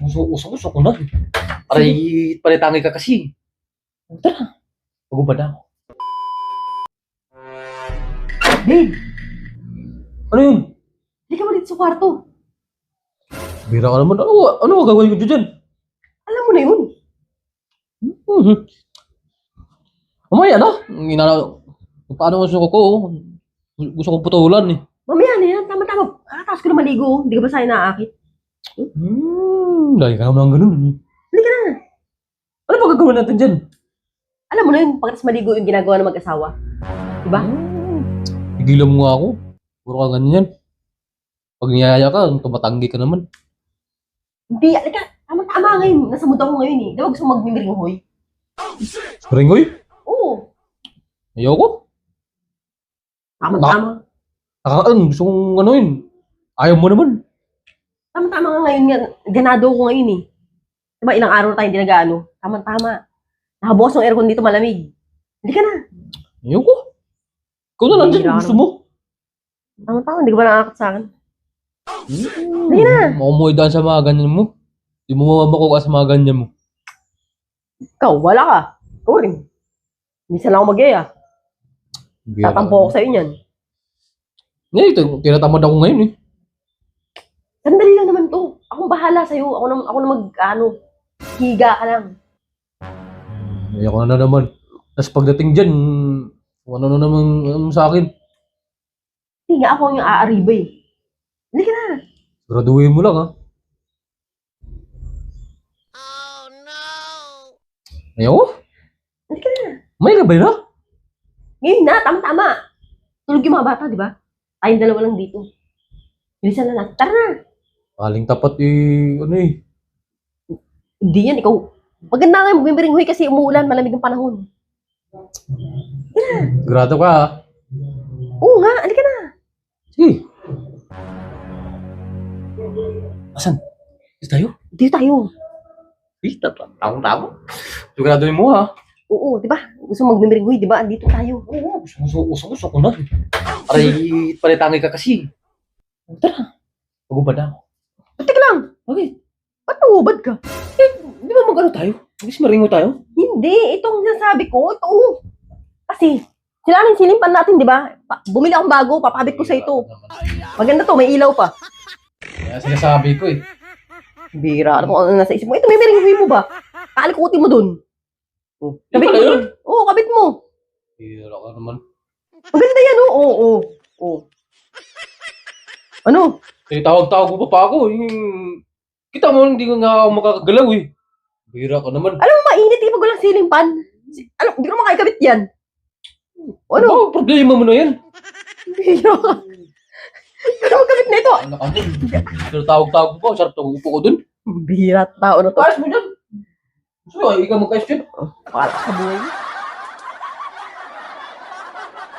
Usok ko na. Palitangi ka kasi. Tara. Pagubad ako. Babe, Ano yun? hindi ka ba dito sa kwarto? Bira ka naman. Ano gagawin ko dyan? Alam mo na yun. Mamaya na. Paano ang suko ko? Gusto kong putulan eh. Mamaya na yan. Tama-tama. Kakataas ko na maligo. Hindi ka ba sa'yo naaakit? Lagi ka naman ang ganun. Hindi ka na. Ano ba gagawin natin dyan? Alam mo na yun, pagkatapos maligo yung ginagawa ng mag-asawa. Diba? Tigilan mo nga ako. Puro ka ganyan. Pag niyaya ka, tumatanggi ka naman. Hindi, alika. Tama-tama ngayon. Nasa mood ako ngayon eh. Diba gusto mo magmimiringhoy? Ringoy? Oo. Ayoko. Tama-tama. Gusto kong ano yun. Ayaw mo naman. Tama-tama nga ngayon nga. Ganado ko ngayon eh. Diba ilang araw tayo hindi nag-ano? Tama-tama. Nakabukas ng aircon dito malamig. Hindi ka na. Ayoko. Ikaw na lang dyan. Gusto mo. Tama-tama. Hindi ka ba nakakot sa akin? Hindi na. Makumoy daan sa mga ganyan mo. Di mo makukuha sa mga ganyan mo. Ikaw, wala ka. Ikaw rin. Minsan lang ako mag-iya. Tatampo ako sa'yo niyan. Ngayon, tinatamad ako ngayon eh. Sandali lang naman to. Akong bahala sa'yo. Ako na mag-ano. Higa ka lang. Ayoko na naman. Tapos pagdating dyan, ano na naman sa akin. Hindi nga ako yung aariba eh. Hindi ka na. Graduhin mo lang ha. Ayoko. Hindi ka na. May gabay na. Ngayon na. Tama-tama. Tulog yung mga bata, di ba? Tayong dalawa lang dito. Bilisan na natin. Tara na. Aling tapat eh, ano eh. Hindi yan. Ikaw. Maganda nga yung magbibiringhoy kasi umuulan. Malamig ang panahon. Grado ka ha. Oo nga. Hindi ka na. Sige. Asan? Dito tayo? Dito tayo. Eh, tama. Siguraduhin mo ha. Oo, di ba? Gusto mo magbibiringhoy, di ba? Dito tayo. Oo, gusto ko na. Palitangi ka kasi. Tara. Pagubad ako. Teka lang. Okay. Ba't nangubad ka? Di ba mag-ano tayo? Mag-is maringo tayo? Hindi. Itong sinasabi ko. Ito. Kasi, silaning silimpan natin, di ba? Bumili akong bago. Papabit ko sa ito. Maganda to. May ilaw pa. Kaya sinasabi ko eh. Bira. Ano kung ano nasa isip mo? Ito, may biringhoy mo ba? Kalikutin mo dun. Oh, kabit mo yun. Oo, kabit mo. Hira ka naman. Maganda yan, oh. Oo. Oo. Ano? Tawag-tawag mo pa ako. Kita mo, hindi ko nga ako makakagalaw eh. Hira ka naman. Alam mo, mainit eh pag walang ceiling fan. Ano, hindi ko makikabit yan. Ano? Ano? Problema mo na yan. Bira ka. Ano magkabit na ito? Ano ka mo? Pero tawag-tawag mo pa. Sarap upo ko dun. Bira tao na to. Ayos mo dyan. So, ikaw magka-question. Para sa buhay.